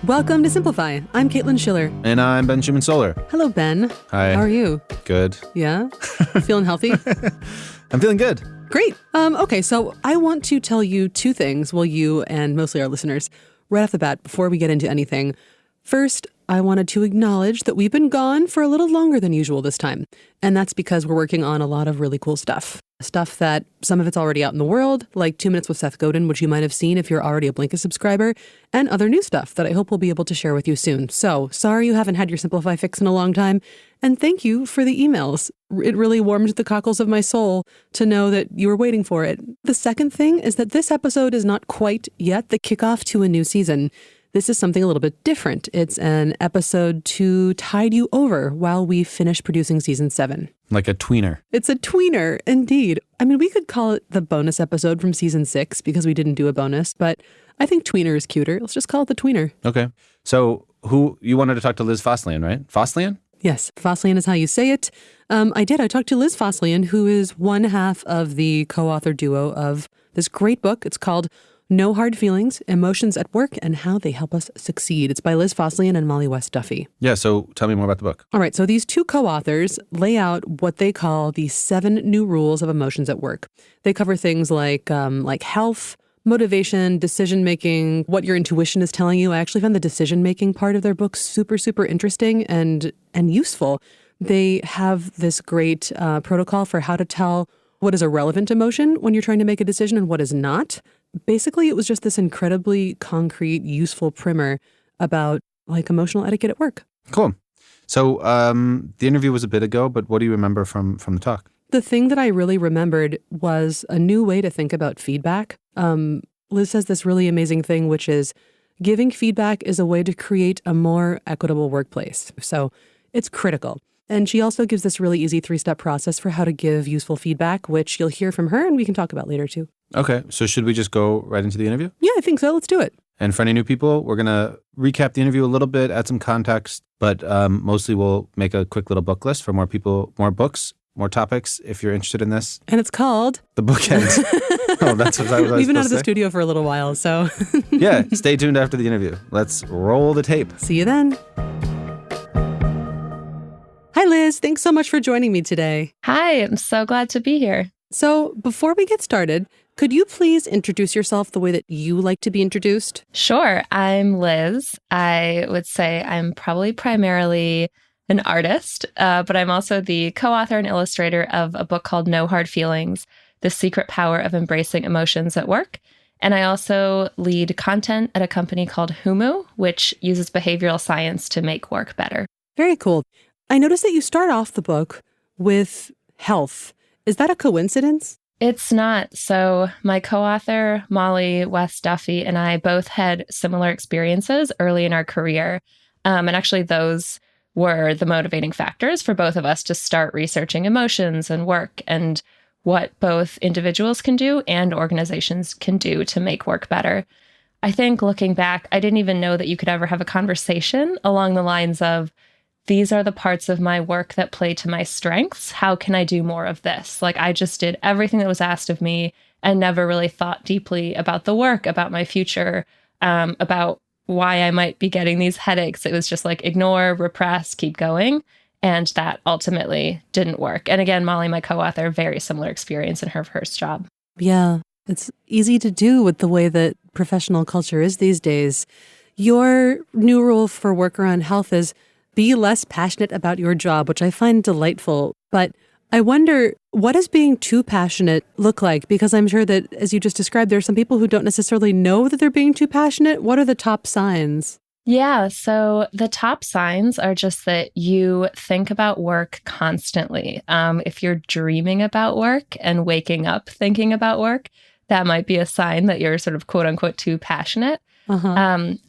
Welcome to Simplify. I'm Caitlin Schiller. And I'm Ben Schuman-Stoler. Hello, Ben. Hi. How are you? Good. Yeah? Feeling healthy? I'm feeling good. Great. Okay, so I want to tell you two things, well, you and mostly our listeners, right off the bat before we get into anything. First, I wanted to acknowledge that we've been gone for a little longer than usual this time. And that's because we're working on a lot of really cool stuff. Stuff that some of it's already out in the world, like 2 Minutes with Seth Godin, which you might have seen if you're already a Blinkist subscriber, and other new stuff that I hope we'll be able to share with you soon. So sorry you haven't had your Simplify fix in a long time. And thank you for the emails. It really warmed the cockles of my soul to know that you were waiting for it. The second thing is that this episode is not quite yet the kickoff to a new season. This is something a little bit different. It's an episode to tide you over while we finish producing season 7. Like a tweener. It's a tweener, indeed. I mean, we could call it the bonus episode from season 6 because we didn't do a bonus, but I think tweener is cuter. Let's just call it the tweener. Okay. So you wanted to talk to Liz Fosslien, right? Fosslien? Yes, Fosslien is how you say it. I did. I talked to Liz Fosslien, who is one half of the co-author duo of this great book. It's called No Hard Feelings, Emotions at Work and How They Help Us Succeed. It's by Liz Fosslien and Molly West Duffy. Yeah, so tell me more about the book. All right, so these two co-authors lay out what they call the 7 new rules of emotions at work. They cover things like health, motivation, decision-making, what your intuition is telling you. I actually found the decision-making part of their book super, super interesting and useful. They have this great protocol for how to tell what is a relevant emotion when you're trying to make a decision and what is not. Basically, it was just this incredibly concrete, useful primer about like emotional etiquette at work. Cool. So the interview was a bit ago, but what do you remember from the talk? The thing that I really remembered was a new way to think about feedback. Liz says this really amazing thing, which is giving feedback is a way to create a more equitable workplace. So it's critical. And she also gives this really easy 3-step process for how to give useful feedback, which you'll hear from her and we can talk about later too. Okay, so should we just go right into the interview? Yeah, I think so. Let's do it. And for any new people, we're going to recap the interview a little bit, add some context, but mostly we'll make a quick little book list for more people, more books, more topics if you're interested in this. And it's called The Bookends. Oh, that's what I was We've been out of the say. studio for a little while, so. Yeah, stay tuned after the interview. Let's roll the tape. See you then. Hi, Liz. Thanks so much for joining me today. Hi, I'm so glad to be here. So before we get started, could you please introduce yourself the way that you like to be introduced? Sure. I'm Liz. I would say I'm probably primarily an artist, but I'm also the co-author and illustrator of a book called No Hard Feelings, The Secret Power of Embracing Emotions at Work. And I also lead content at a company called Humu, which uses behavioral science to make work better. Very cool. I noticed that you start off the book with health. Is that a coincidence? It's not. So my co-author, Molly West Duffy, and I both had similar experiences early in our career. And actually, those were the motivating factors for both of us to start researching emotions and work and what both individuals can do and organizations can do to make work better. I think looking back, I didn't even know that you could ever have a conversation along the lines of, these are the parts of my work that play to my strengths. How can I do more of this? Like, I just did everything that was asked of me and never really thought deeply about the work, about my future, about why I might be getting these headaches. It was just like ignore, repress, keep going. And that ultimately didn't work. And again, Molly, my co-author, very similar experience in her first job. Yeah, it's easy to do with the way that professional culture is these days. Your new rule for work around health is be less passionate about your job, which I find delightful. But I wonder, what does being too passionate look like? Because I'm sure that, as you just described, there are some people who don't necessarily know that they're being too passionate. What are the top signs? Yeah, so the top signs are just that you think about work constantly. If you're dreaming about work and waking up thinking about work, that might be a sign that you're sort of quote unquote too passionate.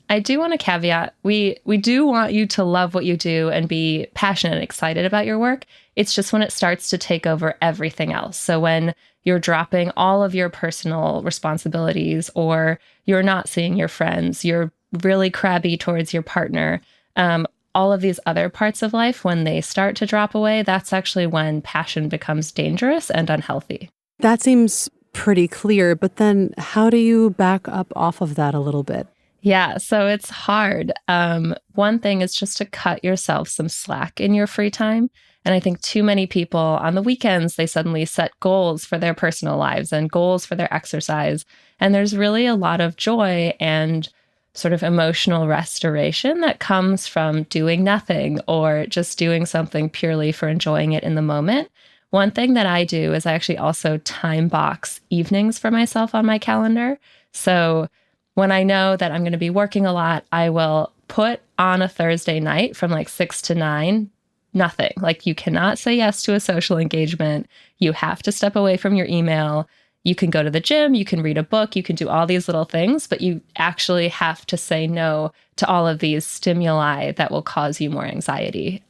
I do want to caveat, we do want you to love what you do and be passionate and excited about your work. It's just when it starts to take over everything else. So when you're dropping all of your personal responsibilities, or you're not seeing your friends, you're really crabby towards your partner, all of these other parts of life, when they start to drop away, that's actually when passion becomes dangerous and unhealthy. That seems pretty clear, but then how do you back up off of that a little bit? Yeah, so it's hard. One thing is just to cut yourself some slack in your free time. And I think too many people on the weekends, they suddenly set goals for their personal lives and goals for their exercise. And there's really a lot of joy and sort of emotional restoration that comes from doing nothing or just doing something purely for enjoying it in the moment. One thing that I do is I actually also time box evenings for myself on my calendar. So when I know that I'm going to be working a lot, I will put on a Thursday night from like 6 to 9, nothing. Like you cannot say yes to a social engagement. You have to step away from your email. You can go to the gym, you can read a book, you can do all these little things, but you actually have to say no to all of these stimuli that will cause you more anxiety.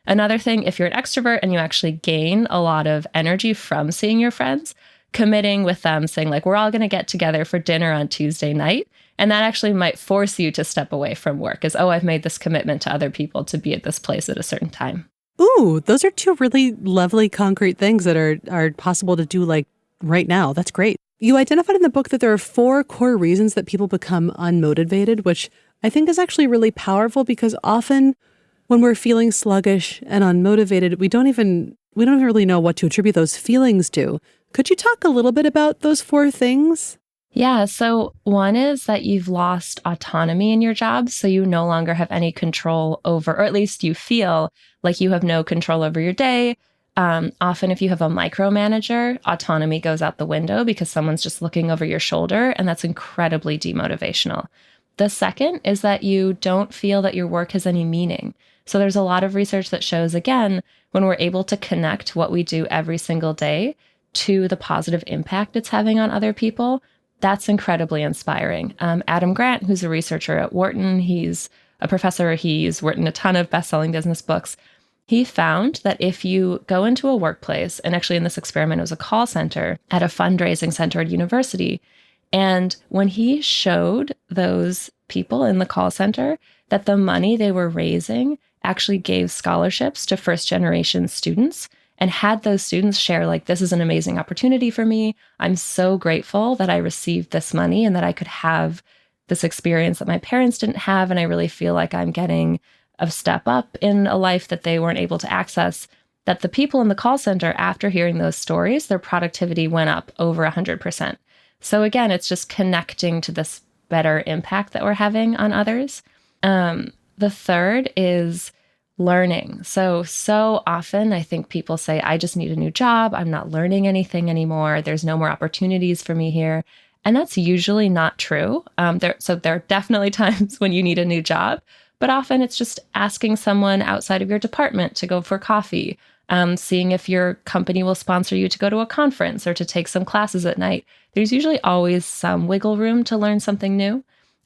Another thing, if you're an extrovert and you actually gain a lot of energy from seeing your friends, committing with them, saying like, we're all going to get together for dinner on Tuesday night. And that actually might force you to step away from work as, oh, I've made this commitment to other people to be at this place at a certain time. Ooh, those are two really lovely concrete things that are possible to do like right now. That's great. You identified in the book that there are 4 core reasons that people become unmotivated, which I think is actually really powerful because often when we're feeling sluggish and unmotivated, we don't even really know what to attribute those feelings to. Could you talk a little bit about those 4 things? Yeah. So one is that you've lost autonomy in your job. So you no longer have any control over, or at least you feel like you have no control over your day. Often if you have a micromanager, autonomy goes out the window because someone's just looking over your shoulder, and that's incredibly demotivational. The second is that you don't feel that your work has any meaning. So there's a lot of research that shows, again, when we're able to connect what we do every single day to the positive impact it's having on other people, that's incredibly inspiring. Adam Grant, who's a researcher at Wharton, he's a professor, he's written a ton of best-selling business books. He found that if you go into a workplace, and actually in this experiment, it was a call center at a fundraising center at university, and when he showed those people in the call center that the money they were raising actually gave scholarships to first-generation students, and had those students share, like, this is an amazing opportunity for me. I'm so grateful that I received this money and that I could have this experience that my parents didn't have. And I really feel like I'm getting a step up in a life that they weren't able to access. That the people in the call center, after hearing those stories, their productivity went up over 100%. So again, it's just connecting to this better impact that we're having on others. The third is learning. So often I think people say, I just need a new job. I'm not learning anything anymore. There's no more opportunities for me here. And that's usually not true. There are definitely times when you need a new job, but often it's just asking someone outside of your department to go for coffee, seeing if your company will sponsor you to go to a conference or to take some classes at night. There's usually always some wiggle room to learn something new.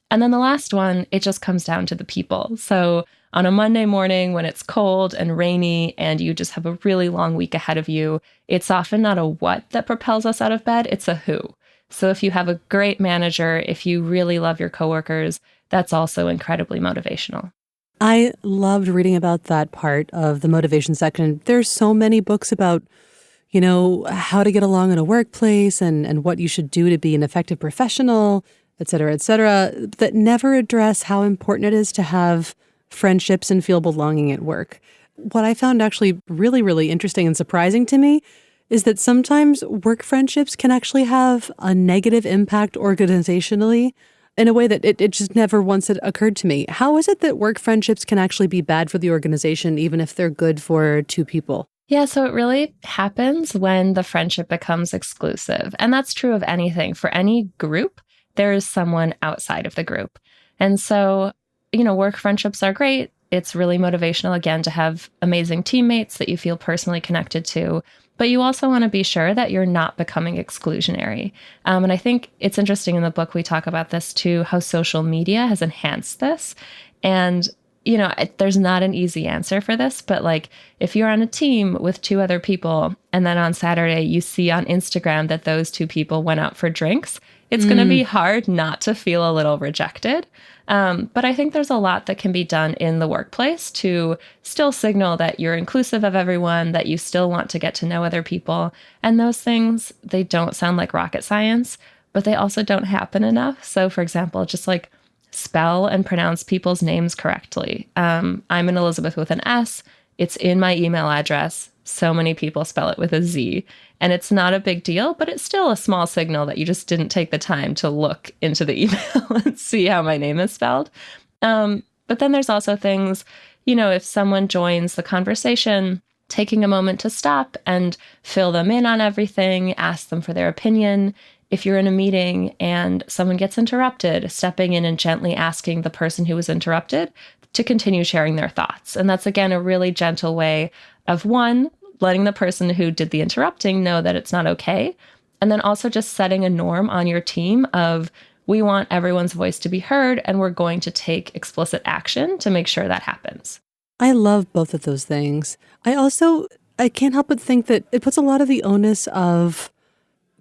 And then the last one, it just comes down to the people. So on a Monday morning when it's cold and rainy and you just have a really long week ahead of you, it's often not a what that propels us out of bed, it's a who. So if you have a great manager, if you really love your coworkers, that's also incredibly motivational. I loved reading about that part of the motivation section. There's so many books about, how to get along in a workplace and what you should do to be an effective professional, et cetera, that never address how important it is to have friendships and feel belonging at work. What I found actually really, really interesting and surprising to me is that sometimes work friendships can actually have a negative impact organizationally in a way that it just never once had occurred to me. How is it that work friendships can actually be bad for the organization, even if they're good for 2 people? Yeah, so it really happens when the friendship becomes exclusive. And that's true of anything. For any group, there is someone outside of the group. And so, work friendships are great. It's really motivational, again, to have amazing teammates that you feel personally connected to. But you also want to be sure that you're not becoming exclusionary. And I think it's interesting in the book, we talk about this too, how social media has enhanced this. And, there's not an easy answer for this, but like if you're on a team with 2 other people and then on Saturday you see on Instagram that those 2 people went out for drinks, it's going to be hard not to feel a little rejected. But I think there's a lot that can be done in the workplace to still signal that you're inclusive of everyone, that you still want to get to know other people. And those things, they don't sound like rocket science, but they also don't happen enough. So for example, just like spell and pronounce people's names correctly. I'm an Elizabeth with an S. It's in my email address. So many people spell it with a Z. And it's not a big deal, but it's still a small signal that you just didn't take the time to look into the email and see how my name is spelled. But then there's also things, if someone joins the conversation, taking a moment to stop and fill them in on everything, ask them for their opinion. If you're in a meeting and someone gets interrupted, stepping in and gently asking the person who was interrupted to continue sharing their thoughts. And that's, again, a really gentle way of, one, letting the person who did the interrupting know that it's not okay. And then also just setting a norm on your team of, we want everyone's voice to be heard, and we're going to take explicit action to make sure that happens. I love both of those things. I can't help but think that it puts a lot of the onus of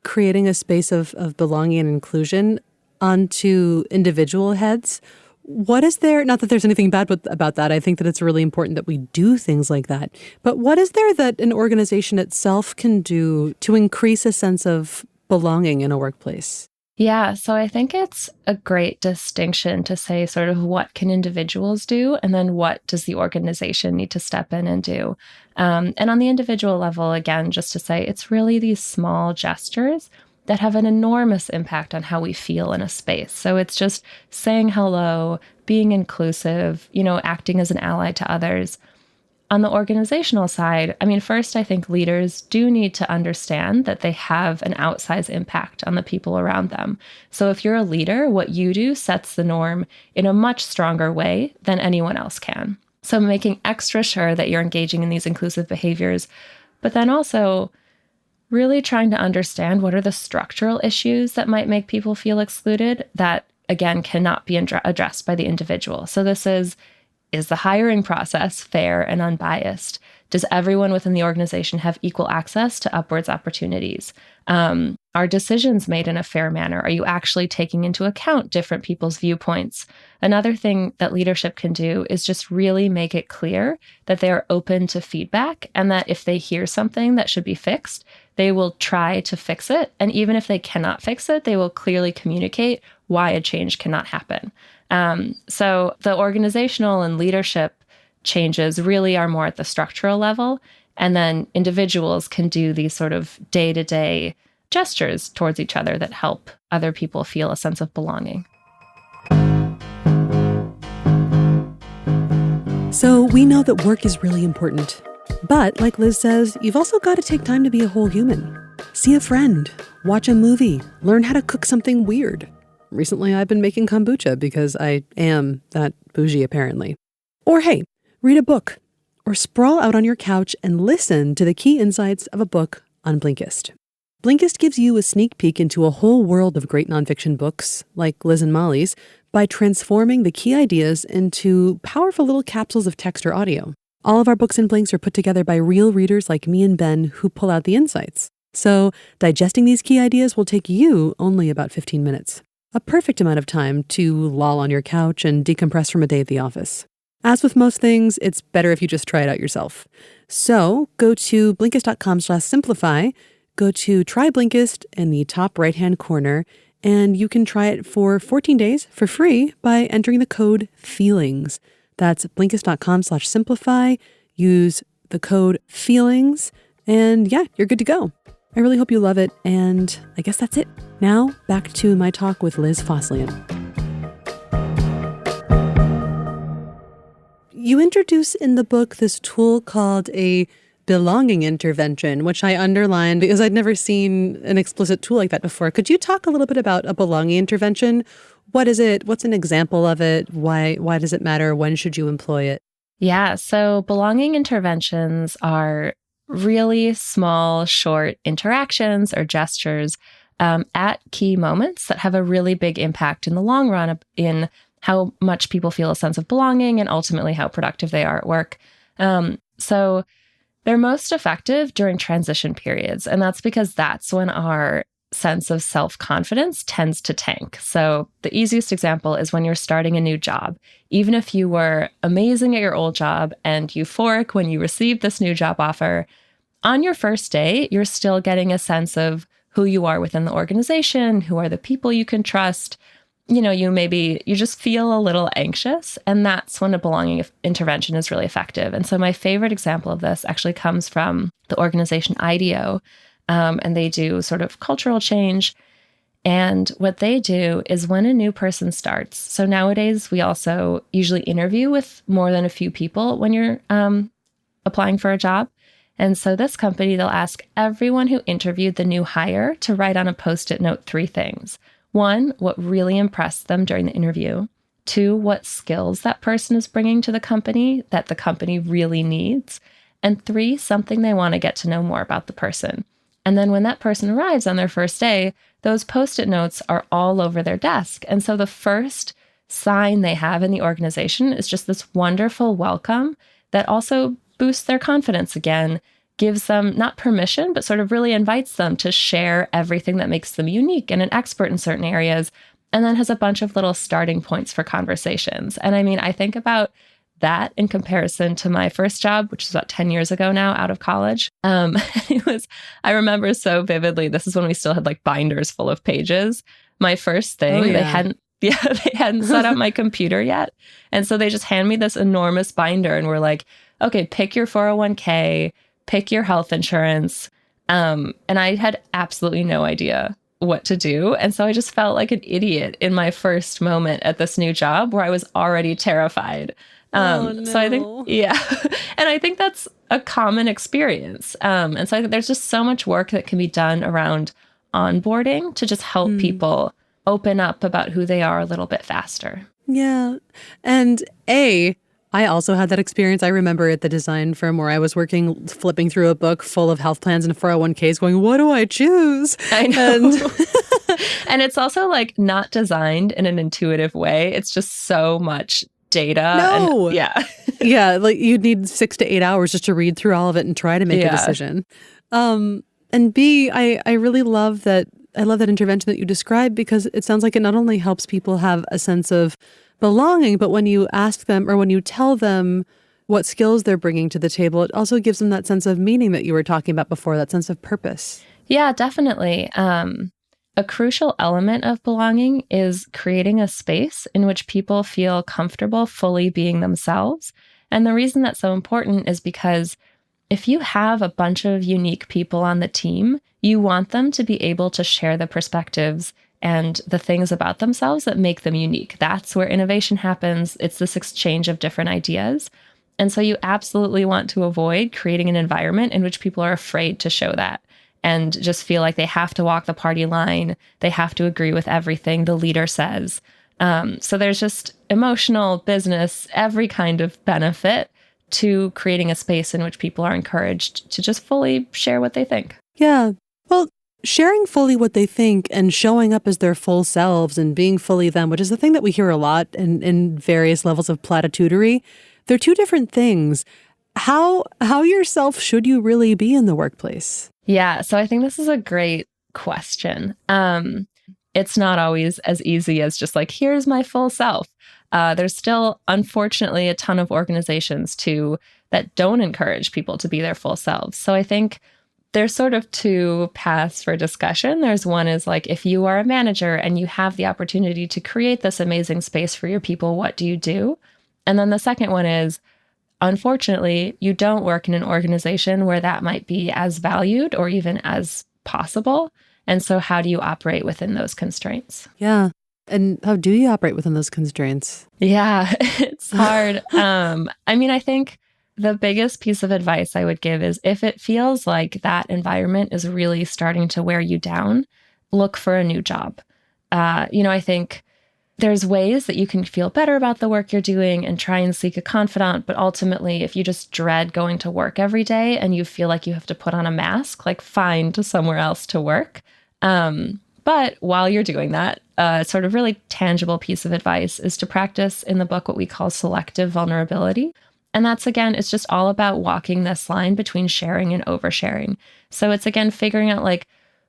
creating a space of belonging and inclusion onto individual heads. What is there, not that there's anything bad about that, I think that it's really important that we do things like that, but what is there that an organization itself can do to increase a sense of belonging in a workplace? Yeah, so I think it's a great distinction to say sort of what can individuals do and then what does the organization need to step in and do. And on the individual level, again, just to say it's really these small gestures that have an enormous impact on how we feel in a space. So it's just saying hello, being inclusive, acting as an ally to others. On the organizational side, first, I think leaders do need to understand that they have an outsized impact on the people around them. So if you're a leader, what you do sets the norm in a much stronger way than anyone else can. So making extra sure that you're engaging in these inclusive behaviors, but then also really trying to understand what are the structural issues that might make people feel excluded that, again, cannot be addressed by the individual. So this is the hiring process fair and unbiased? Does everyone within the organization have equal access to upwards opportunities? Are decisions made in a fair manner? Are you actually taking into account different people's viewpoints? Another thing that leadership can do is just really make it clear that they are open to feedback and that if they hear something that should be fixed, they will try to fix it. And even if they cannot fix it, they will clearly communicate why a change cannot happen. So the organizational and leadership changes really are more at the structural level. And then individuals can do these sort of day-to-day gestures towards each other that help other people feel a sense of belonging. So we know that work is really important. But like Liz says, you've also got to take time to be a whole human. See a friend, watch a movie, learn how to cook something weird. Recently, I've been making kombucha because I am that bougie, apparently. Or hey, read a book or sprawl out on your couch and listen to the key insights of a book on Blinkist. Blinkist gives you a sneak peek into a whole world of great nonfiction books, like Liz and Molly's, by transforming the key ideas into powerful little capsules of text or audio. All of our books and blinks are put together by real readers like me and Ben who pull out the insights. So digesting these key ideas will take you only about 15 minutes. A perfect amount of time to loll on your couch and decompress from a day at the office. As with most things, it's better if you just try it out yourself. So go to Blinkist.com/simplify, go to Try Blinkist in the top right-hand corner, and you can try it for 14 days for free by entering the code FEELINGS. That's Blinkist.com/simplify. Use the code FEELINGS, and yeah, you're good to go. I really hope you love it, and I guess that's it. Now, back to my talk with Liz Fosslien. You introduce in the book this tool called a belonging intervention, which I underlined because I'd never seen an explicit tool like that before. Could you talk a little bit about a belonging intervention? What is it? What's an example of it? Why does it matter? When should you employ it? Yeah, so belonging interventions are really small, short interactions or gestures at key moments that have a really big impact in the long run in how much people feel a sense of belonging and ultimately how productive they are at work. So they're most effective during transition periods, and that's because that's when our sense of self-confidence tends to tank. So the easiest example is when you're starting a new job. Even if you were amazing at your old job and euphoric when you received this new job offer, on your first day, you're still getting a sense of who you are within the organization, who are the people you can trust. you just feel a little anxious, and that's when a belonging intervention is really effective. And so my favorite example of this actually comes from the organization IDEO, and they do sort of cultural change. And what they do is when a new person starts, so nowadays we also usually interview with more than a few people when you're applying for a job. And so this company, they'll ask everyone who interviewed the new hire to write on a Post-it note 3 things. 1, what really impressed them during the interview. 2, what skills that person is bringing to the company that the company really needs. And 3, something they want to get to know more about the person. And then when that person arrives on their first day, those Post-it notes are all over their desk. And so the first sign they have in the organization is just this wonderful welcome that also boosts their confidence again, gives them not permission, but sort of really invites them to share everything that makes them unique and an expert in certain areas, and then has a bunch of little starting points for conversations. And I mean, I think about that in comparison to my first job, which is about 10 years ago now, out of college. I remember so vividly, this is when we still had like binders full of pages. My first thing, they hadn't set up my computer yet. And so they just hand me this enormous binder and were like, okay, pick your 401k, pick your health insurance. And I had absolutely no idea what to do. And so I just felt like an idiot in my first moment at this new job where I was already terrified. So I think, and I think that's a common experience. And so I think there's just so much work that can be done around onboarding to just help people open up about who they are a little bit faster. Yeah. And I also had that experience. I remember at the design firm where I was working, flipping through a book full of health plans and 401ks going, what do I choose? I know. And it's also like not designed in an intuitive way. It's just so much data. No. Yeah, like you'd need 6 to 8 hours just to read through all of it and try to make a decision. And B, I really love that. I love that intervention that you described, because it sounds like it not only helps people have a sense of belonging, but when you ask them or when you tell them what skills they're bringing to the table, it also gives them that sense of meaning that you were talking about before, that sense of purpose. Yeah, definitely. A crucial element of belonging is creating a space in which people feel comfortable fully being themselves. And the reason that's so important is because if you have a bunch of unique people on the team, you want them to be able to share the perspectives and the things about themselves that make them unique. That's where innovation happens. It's this exchange of different ideas. And so you absolutely want to avoid creating an environment in which people are afraid to show that and just feel like they have to walk the party line. They have to agree with everything the leader says. So there's just emotional, business, every kind of benefit to creating a space in which people are encouraged to just fully share what they think. Yeah. Well, sharing fully what they think and showing up as their full selves and being fully them, which is the thing that we hear a lot in various levels of platitudery, they're two different things. How yourself should you really be in the workplace? Yeah, so I think this is a great question. It's not always as easy as just like, here's my full self. There's still, unfortunately, a ton of organizations too that don't encourage people to be their full selves. So I think there's sort of two paths for discussion. There's one is like, if you are a manager and you have the opportunity to create this amazing space for your people, what do you do? And then the second one is, unfortunately, you don't work in an organization where that might be as valued or even as possible. And so how do you operate within those constraints? Yeah. And how do you operate within those constraints? Yeah, it's hard. I mean, I think the biggest piece of advice I would give is if it feels like that environment is really starting to wear you down, look for a new job. I think there's ways that you can feel better about the work you're doing and try and seek a confidant. But ultimately, if you just dread going to work every day and you feel like you have to put on a mask, like find somewhere else to work. But while you're doing that, sort of really tangible piece of advice is to practice in the book what we call selective vulnerability. And that's, again, it's just all about walking this line between sharing and oversharing. So it's, again, figuring out like,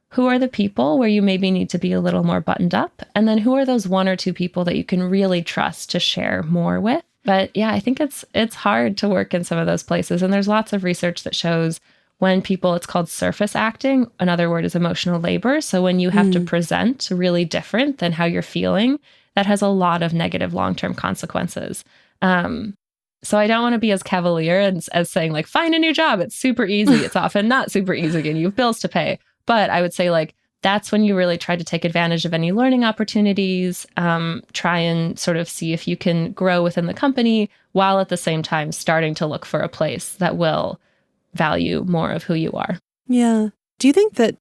who are the people where you maybe need to be a little more buttoned up? And then who are those one or two people that you can really trust to share more with? But yeah, I think it's hard to work in some of those places. And there's lots of research that shows when people, it's called surface acting. Another word is emotional labor. So when you have to present really different than how you're feeling, that has a lot of negative long-term consequences. So I don't want to be as cavalier as saying like, find a new job. It's super easy. It's often not super easy and you have bills to pay. But I would say like, that's when you really try to take advantage of any learning opportunities, try and sort of see if you can grow within the company while at the same time starting to look for a place that will value more of who you are. Yeah. Do you think that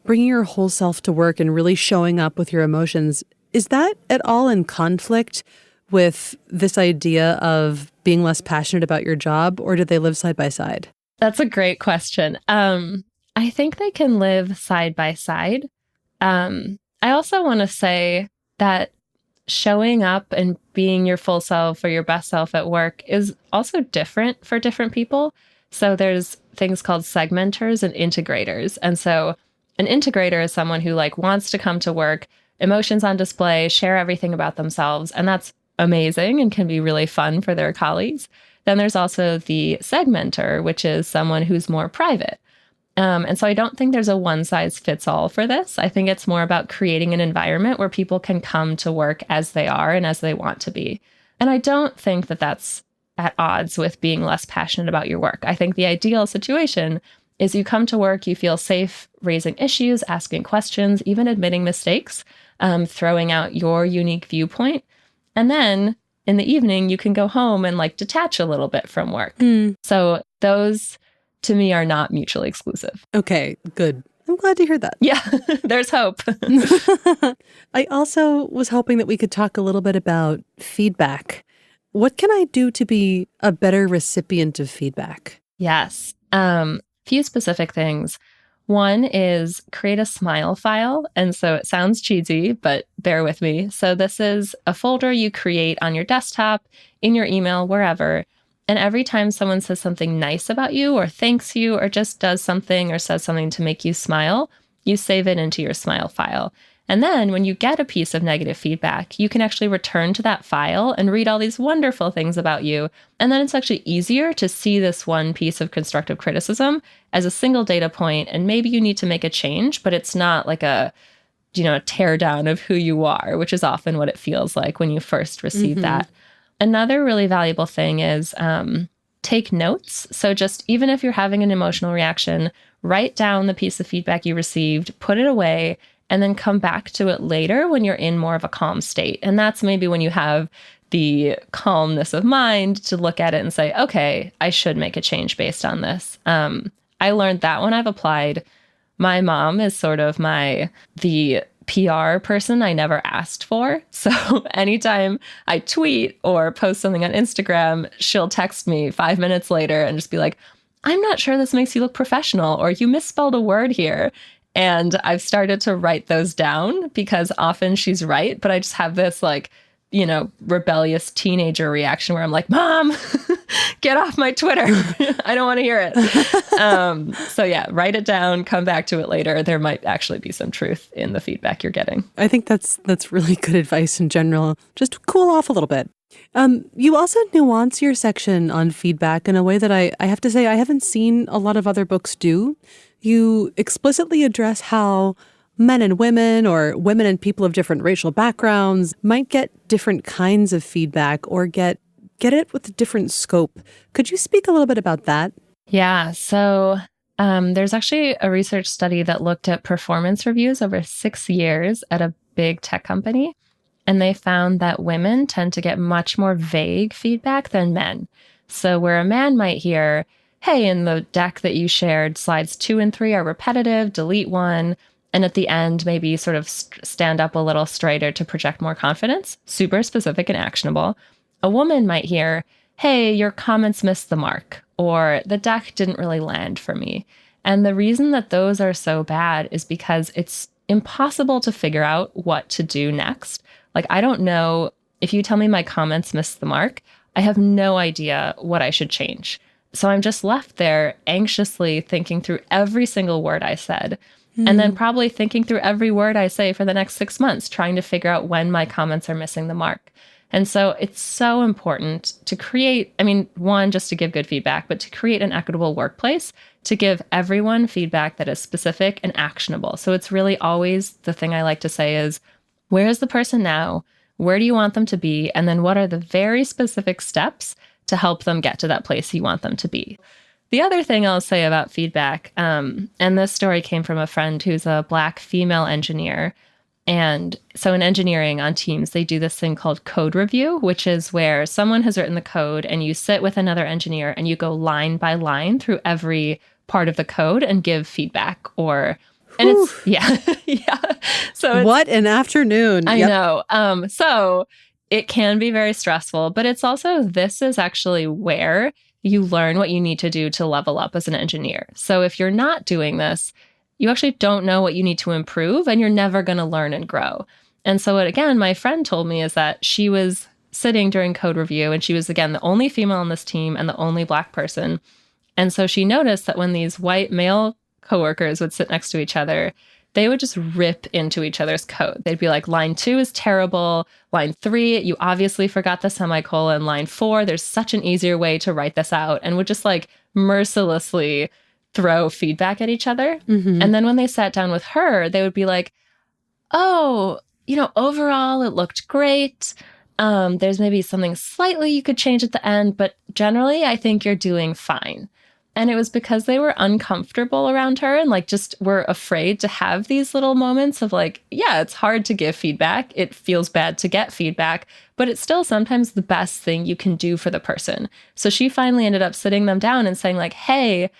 bringing your whole self to work and really showing up with your emotions, is that at all in conflict with this idea of being less passionate about your job, or do they live side by side? That's a great question. I think they can live side by side. I also want to say that showing up and being your full self or your best self at work is also different for different people. So there's things called segmenters and integrators. And so an integrator is someone who like wants to come to work, emotions on display, share everything about themselves. And that's amazing and can be really fun for their colleagues. Then there's also the segmenter, which is someone who's more private. And so I don't think there's a one size fits all for this. I think it's more about creating an environment where people can come to work as they are and as they want to be. And I don't think that that's at odds with being less passionate about your work. I think the ideal situation is you come to work, you feel safe raising issues, asking questions, even admitting mistakes, throwing out your unique viewpoint. And then in the evening, you can go home and like detach a little bit from work. So those to me are not mutually exclusive. Okay, good. I'm glad to hear that. Yeah, there's hope. I also was hoping that we could talk a little bit about feedback. What can I do to be a better recipient of feedback? Yes. Few specific things. One is create a smile file. And so it sounds cheesy, but bear with me. So this is a folder you create on your desktop, in your email, wherever. And every time someone says something nice about you or thanks you or just does something or says something to make you smile, you save it into your smile file. And then when you get a piece of negative feedback, you can actually return to that file and read all these wonderful things about you. And then it's actually easier to see this one piece of constructive criticism as a single data point. And maybe you need to make a change, but it's not like a tear down of who you are, which is often what it feels like when you first receive that. Another really valuable thing is take notes. So just even if you're having an emotional reaction, write down the piece of feedback you received, put it away, and then come back to it later when you're in more of a calm state. And that's maybe when you have the calmness of mind to look at it and say, okay, I should make a change based on this. I learned that when I've applied. My mom is sort of the PR person I never asked for. So anytime I tweet or post something on Instagram, she'll text me 5 minutes later and just be like, I'm not sure this makes you look professional, or you misspelled a word here. And I've started to write those down because often she's right, but I just have this rebellious teenager reaction where I'm like, Mom, get off my Twitter. I don't want to hear it. So yeah, write it down, come back to it later. There might actually be some truth in the feedback you're getting. I think that's really good advice in general. Just cool off a little bit. You also nuance your section on feedback in a way that I have to say I haven't seen a lot of other books do. You explicitly address how men and women, or women and people of different racial backgrounds, might get different kinds of feedback or get it with a different scope. Could you speak a little bit about that? Yeah. So there's actually a research study that looked at performance reviews over 6 years at a big tech company. And they found that women tend to get much more vague feedback than men. So where a man might hear, hey, in the deck that you shared, slides 2 and 3 are repetitive, delete one. And at the end, maybe sort of stand up a little straighter to project more confidence, super specific and actionable. A woman might hear, hey, your comments missed the mark, or the deck didn't really land for me. And the reason that those are so bad is because it's impossible to figure out what to do next. Like, I don't know, if you tell me my comments missed the mark, I have no idea what I should change. So I'm just left there anxiously thinking through every single word I said. And then probably thinking through every word I say for the next 6 months, trying to figure out when my comments are missing the mark. And so it's so important to create, one, just to give good feedback, but to create an equitable workplace, to give everyone feedback that is specific and actionable. So it's really always the thing I like to say is, where is the person now? where do you want them to be? And then what are the very specific steps to help them get to that place you want them to be? The other thing I'll say about feedback, and this story came from a friend who's a Black female engineer. And so in engineering on teams, they do this thing called code review, which is where someone has written the code and you sit with another engineer and you go line by line through every part of the code and give feedback and it's, yeah. So what an afternoon. I know. So it can be very stressful, but it's also, this is actually where you learn what you need to do to level up as an engineer. So if you're not doing this, you actually don't know what you need to improve and you're never going to learn and grow. And so what, again, my friend told me is that she was sitting during code review and she was, again, the only female on this team and the only Black person. And so she noticed that when these white male coworkers would sit next to each other, they would just rip into each other's code. They'd be like, line 2 is terrible. Line 3, you obviously forgot the semicolon. Line 4, there's such an easier way to write this out, and would just like mercilessly throw feedback at each other. Mm-hmm. And then when they sat down with her, they would be like, oh, overall it looked great. There's maybe something slightly you could change at the end, but generally I think you're doing fine. And it was because they were uncomfortable around her and like just were afraid to have these little moments of like, yeah, it's hard to give feedback. It feels bad to get feedback, but it's still sometimes the best thing you can do for the person. So she finally ended up sitting them down and saying like, hey,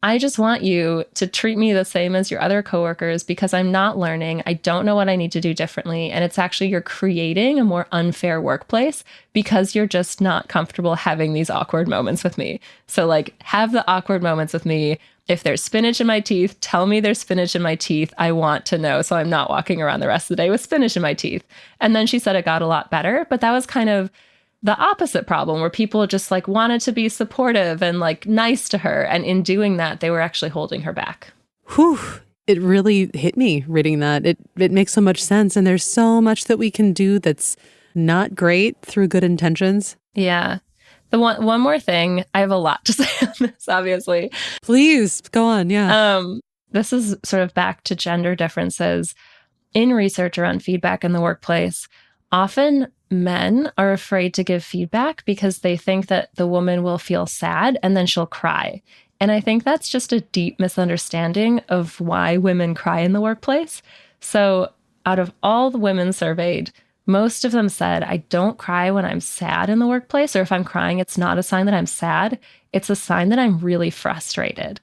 I just want you to treat me the same as your other coworkers because I'm not learning. I don't know what I need to do differently. And it's actually, you're creating a more unfair workplace because you're just not comfortable having these awkward moments with me. So like, have the awkward moments with me. If there's spinach in my teeth, tell me there's spinach in my teeth. I want to know. So I'm not walking around the rest of the day with spinach in my teeth. And then she said it got a lot better, but that was kind of the opposite problem where people just like wanted to be supportive and like nice to her. And in doing that, they were actually holding her back. Whew. It really hit me reading that. It makes so much sense. And there's so much that we can do that's not great through good intentions. Yeah. The one more thing, I have a lot to say on this, obviously. Please go on. Yeah. This is sort of back to gender differences in research around feedback in the workplace. Often men are afraid to give feedback because they think that the woman will feel sad and then she'll cry. And I think that's just a deep misunderstanding of why women cry in the workplace. So out of all the women surveyed, most of them said, I don't cry when I'm sad in the workplace, or if I'm crying, it's not a sign that I'm sad. It's a sign that I'm really frustrated.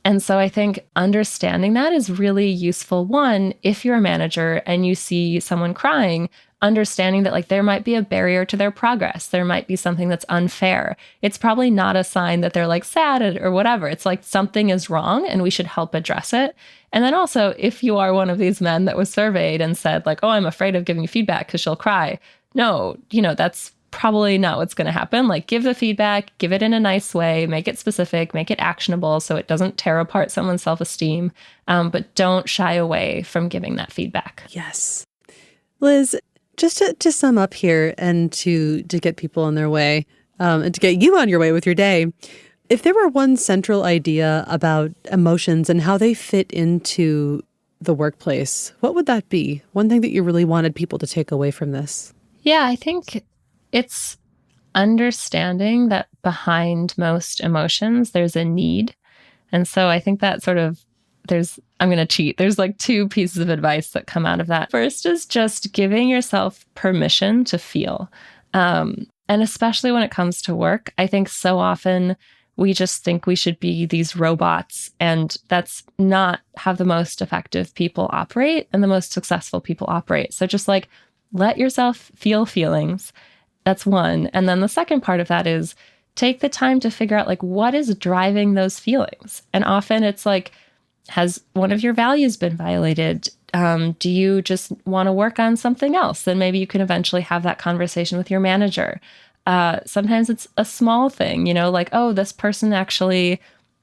And so I think understanding that is really useful. One, if you're a manager and you see someone crying, understanding that like there might be a barrier to their progress. There might be something that's unfair. It's probably not a sign that they're like sad or whatever. It's like something is wrong and we should help address it. And then also, if you are one of these men that was surveyed and said like, oh, I'm afraid of giving feedback because she'll cry. No, that's probably not what's going to happen. Like give the feedback, give it in a nice way, make it specific, make it actionable so it doesn't tear apart someone's self-esteem, but don't shy away from giving that feedback. Yes. Liz, just to sum up here and to get people on their way and to get you on your way with your day, if there were one central idea about emotions and how they fit into the workplace, what would that be? One thing that you really wanted people to take away from this? Yeah, I think it's understanding that behind most emotions, there's a need. And so I think that sort of I'm going to cheat. There's like two pieces of advice that come out of that. First is just giving yourself permission to feel. And especially when it comes to work, I think so often we just think we should be these robots, and that's not how the most effective people operate and the most successful people operate. So just like let yourself feel feelings. That's one. And then the second part of that is take the time to figure out like what is driving those feelings. And often it's like, has one of your values been violated? Do you just want to work on something else? Then maybe you can eventually have that conversation with your manager. Sometimes it's a small thing, like, oh, this person actually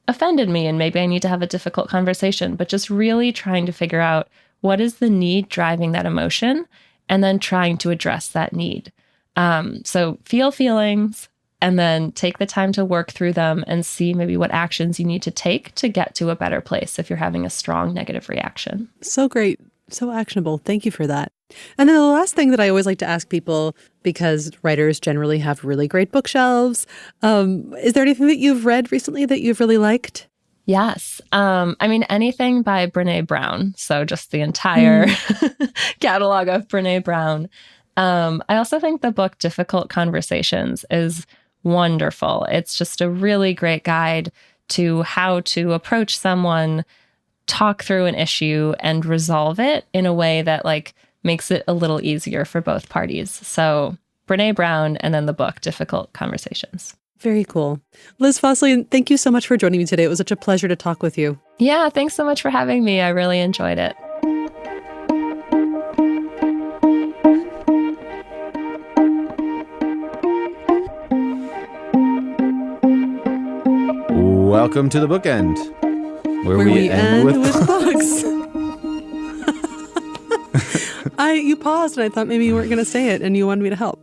offended me and maybe I need to have a difficult conversation, but just really trying to figure out what is the need driving that emotion and then trying to address that need. So feel feelings, and then take the time to work through them and see maybe what actions you need to take to get to a better place if you're having a strong negative reaction. So great. So actionable. Thank you for that. And then the last thing that I always like to ask people, because writers generally have really great bookshelves, is there anything that you've read recently that you've really liked? Yes. Anything by Brené Brown. So just the entire catalog of Brené Brown. I also think the book Difficult Conversations is wonderful. It's just a really great guide to how to approach someone, talk through an issue, and resolve it in a way that makes it a little easier for both parties. So Brené Brown, and then the book Difficult Conversations. Very cool. Liz Fosslien, thank you so much for joining me today. It was such a pleasure to talk with you. Yeah, thanks so much for having me. I really enjoyed it. Welcome to the bookend, where we end with books. You paused and I thought maybe you weren't going to say it and you wanted me to help.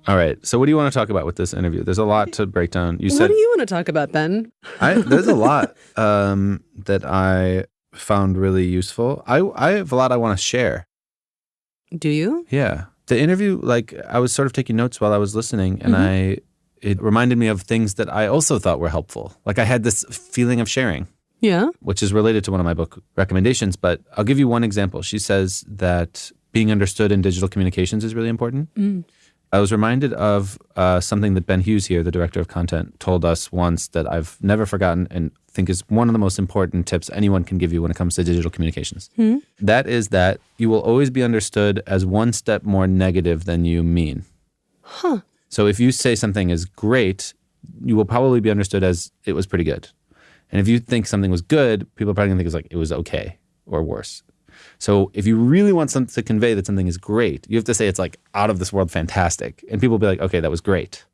All right. So what do you want to talk about with this interview? There's a lot to break down. What do you want to talk about, Ben? There's a lot that I found really useful. I have a lot I want to share. Do you? Yeah. The interview, I was sort of taking notes while I was listening, and it reminded me of things that I also thought were helpful. I had this feeling of sharing. Yeah. Which is related to one of my book recommendations, but I'll give you one example. She says that being understood in digital communications is really important. Mm. I was reminded of something that Ben Hughes here, the director of content, told us once that I've never forgotten and think is one of the most important tips anyone can give you when it comes to digital communications. Mm. That is that you will always be understood as one step more negative than you mean. Huh. So if you say something is great, you will probably be understood as it was pretty good. And if you think something was good, people are probably going to think it was okay or worse. So if you really want something to convey that something is great, you have to say it's out of this world fantastic. And people will be like, okay, that was great.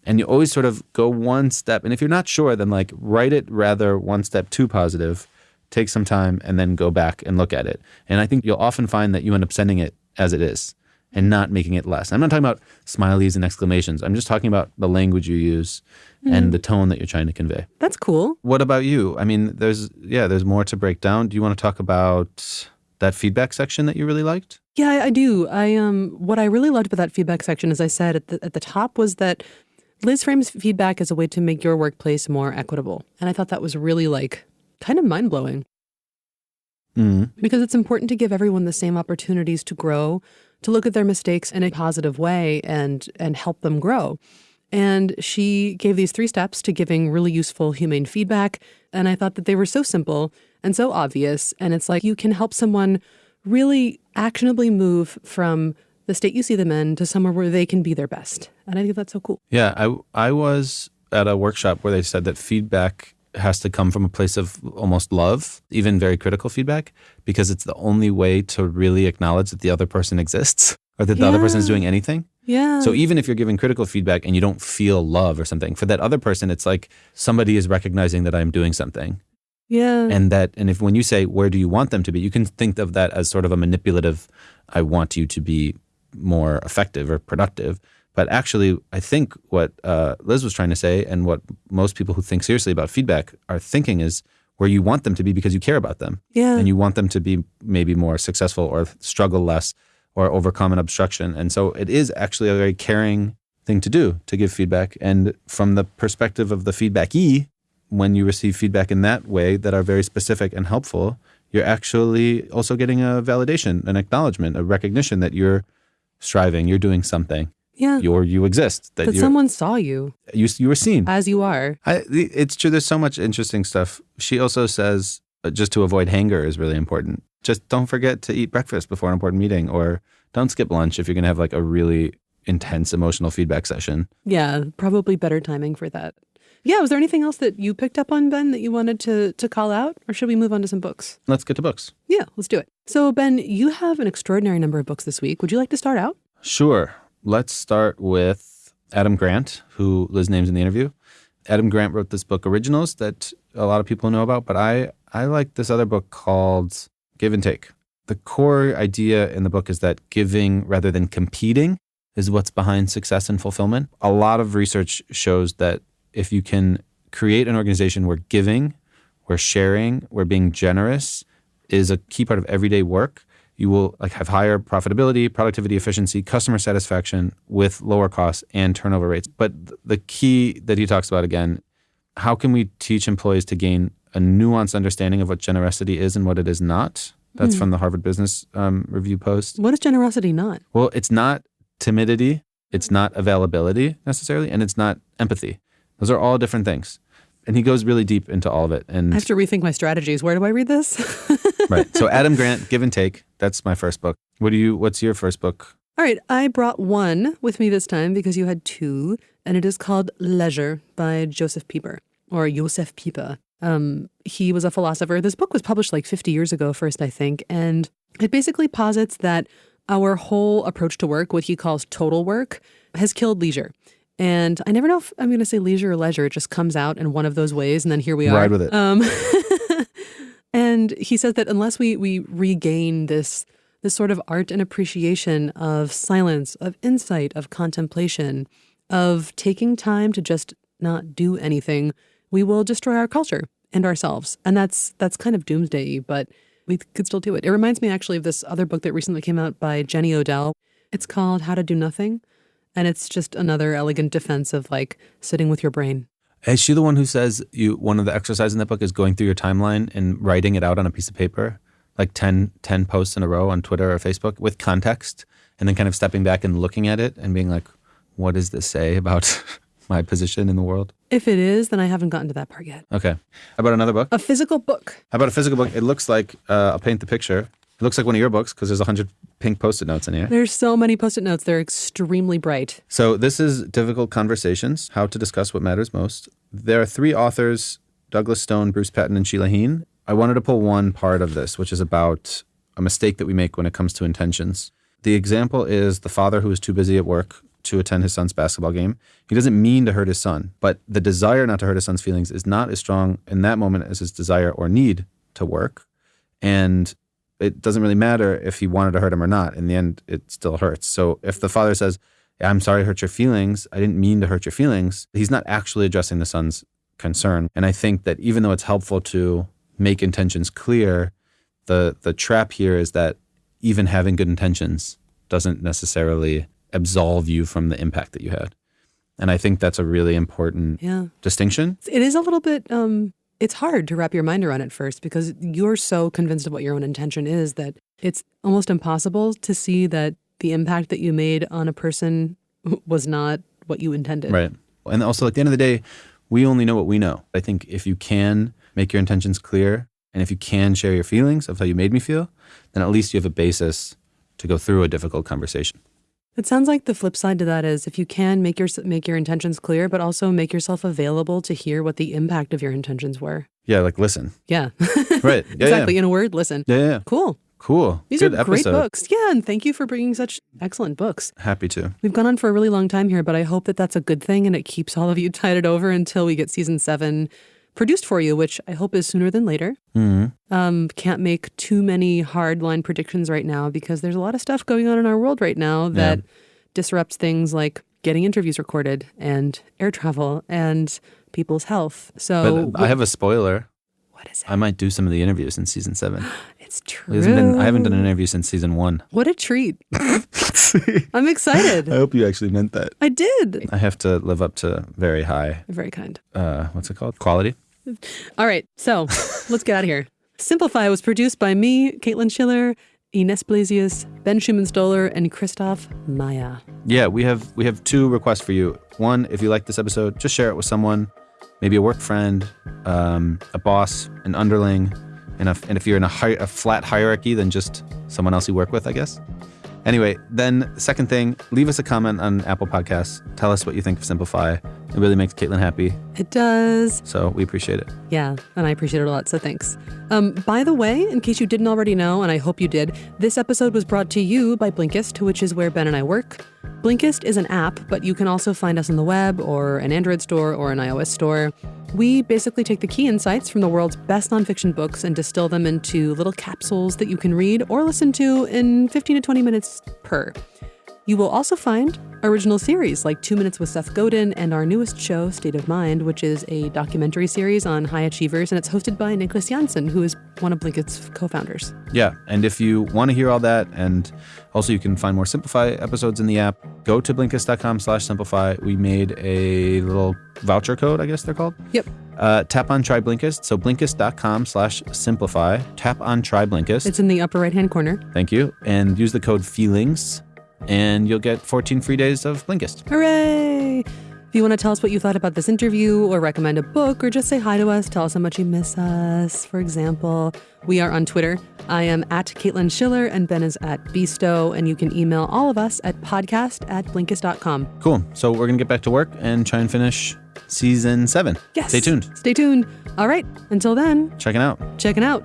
And you always sort of go one step. And if you're not sure, then write it rather one step too positive, take some time, and then go back and look at it. And I think you'll often find that you end up sending it as it is and not making it less. I'm not talking about smileys and exclamations. I'm just talking about the language you use and the tone that you're trying to convey. That's cool. What about you? There's more to break down. Do you want to talk about that feedback section that you really liked? Yeah, I do. What I really loved about that feedback section, as I said at the top, was that Liz frames feedback as a way to make your workplace more equitable. And I thought that was really kind of mind-blowing. Because it's important to give everyone the same opportunities to grow, to look at their mistakes in a positive way and help them grow. And she gave these 3 steps to giving really useful, humane feedback. And I thought that they were so simple and so obvious. And it's you can help someone really actionably move from the state you see them in to somewhere where they can be their best. And I think that's so cool. Yeah, I was at a workshop where they said that feedback has to come from a place of almost love, even very critical feedback, because it's the only way to really acknowledge that the other person exists or that the other person is doing anything. Yeah. So even if you're giving critical feedback and you don't feel love or something, for that other person, it's somebody is recognizing that I'm doing something. Yeah. And if when you say, where do you want them to be, you can think of that as sort of a manipulative, I want you to be more effective or productive. But actually, I think what Liz was trying to say, and what most people who think seriously about feedback are thinking, is where you want them to be because you care about them. Yeah. And you want them to be maybe more successful or struggle less or overcome an obstruction. And so it is actually a very caring thing to do, to give feedback. And from the perspective of the feedbackee, when you receive feedback in that way that are very specific and helpful, you're actually also getting a validation, an acknowledgement, a recognition that you're striving, you're doing something. Yeah. You exist. That someone saw you. You were seen. As you are. It's true. There's so much interesting stuff. She also says just to avoid hanger is really important. Just don't forget to eat breakfast before an important meeting, or don't skip lunch if you're going to have a really intense emotional feedback session. Yeah, probably better timing for that. Yeah, was there anything else that you picked up on, Ben, that you wanted to call out? Or should we move on to some books? Let's get to books. Yeah, let's do it. So, Ben, you have an extraordinary number of books this week. Would you like to start out? Sure. Let's start with Adam Grant, who Liz names in the interview. Adam Grant wrote this book, Originals, that a lot of people know about, but I like this other book called Give and Take. The core idea in the book is that giving rather than competing is what's behind success and fulfillment. A lot of research shows that if you can create an organization where giving, where sharing, where being generous is a key part of everyday work, you will like have higher profitability, productivity, efficiency, customer satisfaction with lower costs and turnover rates. But the key that he talks about again, how can we teach employees to gain a nuanced understanding of what generosity is and what it is not? That's from the Harvard Business Review post. What is generosity not? Well, it's not timidity, it's not availability necessarily, and it's not empathy. Those are all different things. And he goes really deep into all of it. And I have to rethink my strategies. Where do I read this? Right. So Adam Grant, Give and Take. That's my first book. What's your first book? All right. I brought one with me this time because you had two, and it is called Leisure by Joseph Pieper, or Josef Pieper. He was a philosopher. This book was published like 50 years ago first, I think. And it basically posits that our whole approach to work, what he calls total work, has killed leisure. And I never know if I'm going to say leisure or leisure. It just comes out in one of those ways, and then here we are. Ride with it. And he says that unless we regain this sort of art and appreciation of silence, of insight, of contemplation, of taking time to just not do anything, we will destroy our culture and ourselves. And that's kind of doomsday-y, but we could still do it. It reminds me actually of this other book that recently came out by Jenny Odell. It's called How to Do Nothing. And it's just another elegant defense of like sitting with your brain. Is she the one who says one of the exercises in that book is going through your timeline and writing it out on a piece of paper, like 10 posts in a row on Twitter or Facebook with context, and then kind of stepping back and looking at it and being like, what does this say about my position in the world? If it is, then I haven't gotten to that part yet. Okay. How about another book? A physical book. How about a physical book? It looks like, I'll paint the picture. It looks like one of your books because there's 100 pink Post-it notes in here. There's so many Post-it notes. They're extremely bright. So this is Difficult Conversations, How to Discuss What Matters Most. There are 3 authors, Douglas Stone, Bruce Patton, and Sheila Heen. I wanted to pull one part of this, which is about a mistake that we make when it comes to intentions. The example is the father who is too busy at work to attend his son's basketball game. He doesn't mean to hurt his son, but the desire not to hurt his son's feelings is not as strong in that moment as his desire or need to work. And it doesn't really matter if he wanted to hurt him or not. In the end, it still hurts. So if the father says, I'm sorry to hurt your feelings, I didn't mean to hurt your feelings, he's not actually addressing the son's concern. And I think that even though it's helpful to make intentions clear, the trap here is that even having good intentions doesn't necessarily absolve you from the impact that you had. And I think that's a really important distinction. It is a little bit, it's hard to wrap your mind around at first because you're so convinced of what your own intention is that it's almost impossible to see that the impact that you made on a person was not what you intended. Right. And also at the end of the day, we only know what we know. I think if you can make your intentions clear and if you can share your feelings of how you made me feel, then at least you have a basis to go through a difficult conversation. It sounds like the flip side to that is if you can make your intentions clear, but also make yourself available to hear what the impact of your intentions were. Yeah, like listen. Yeah. Right. Yeah, exactly. In a word, listen. Yeah. Cool. These Good are great episode. books. Yeah, and thank you for bringing such excellent books. Happy to. We've gone on for a really long time here, but I hope that that's a good thing and it keeps all of you tided over until we get season 7 produced for you, which I hope is sooner than later. Mm-hmm. Can't make too many hard-line predictions right now because there's a lot of stuff going on in our world right now that disrupts things like getting interviews recorded and air travel and people's health. So but I have a spoiler. What is it? I might do some of the interviews in season 7. It's true. I haven't done an interview since season 1. What a treat. I'm excited. I hope you actually meant that. I did. I have to live up to very high, Very kind. what's it called? Quality. All right, so let's get out of here. Simplify was produced by me, Caitlin Schiller, Ines Bläsius, Ben Schuman-Stoler, and Christoph Meyer. Yeah, we have 2 requests for you. One, if you like this episode, just share it with someone, maybe a work friend, a boss, an underling, and if you're in a flat hierarchy, then just someone else you work with, I guess. Anyway, then second thing, leave us a comment on Apple Podcasts. Tell us what you think of Simplify. It really makes Caitlin happy. It does. So we appreciate it. Yeah, and I appreciate it a lot, so thanks. By the way, in case you didn't already know, and I hope you did, this episode was brought to you by Blinkist, which is where Ben and I work. Blinkist is an app, but you can also find us on the web or an Android store or an iOS store. We basically take the key insights from the world's best nonfiction books and distill them into little capsules that you can read or listen to in 15 to 20 minutes per. You will also find original series like 2 Minutes with Seth Godin and our newest show, State of Mind, which is a documentary series on high achievers, and it's hosted by Niklas Jansen, who is one of Blinkist's co-founders. Yeah, and if you want to hear all that, and also you can find more Simplify episodes in the app, go to Blinkist.com/simplify. We made a little voucher code, I guess they're called. Yep. Tap on Try Blinkist. So Blinkist.com/simplify. Tap on Try Blinkist. It's in the upper right-hand corner. Thank you. And use the code FEELINGS, and you'll get 14 free days of Blinkist. Hooray! If you want to tell us what you thought about this interview or recommend a book or just say hi to us, tell us how much you miss us, for example, we are on Twitter. I am at Caitlin Schiller and Ben is at Beasto, and you can email all of us at podcast@blinkist.com. Cool. So we're going to get back to work and try and finish season 7. Yes. Stay tuned. Stay tuned. All right. Until then, Checking out. checking out.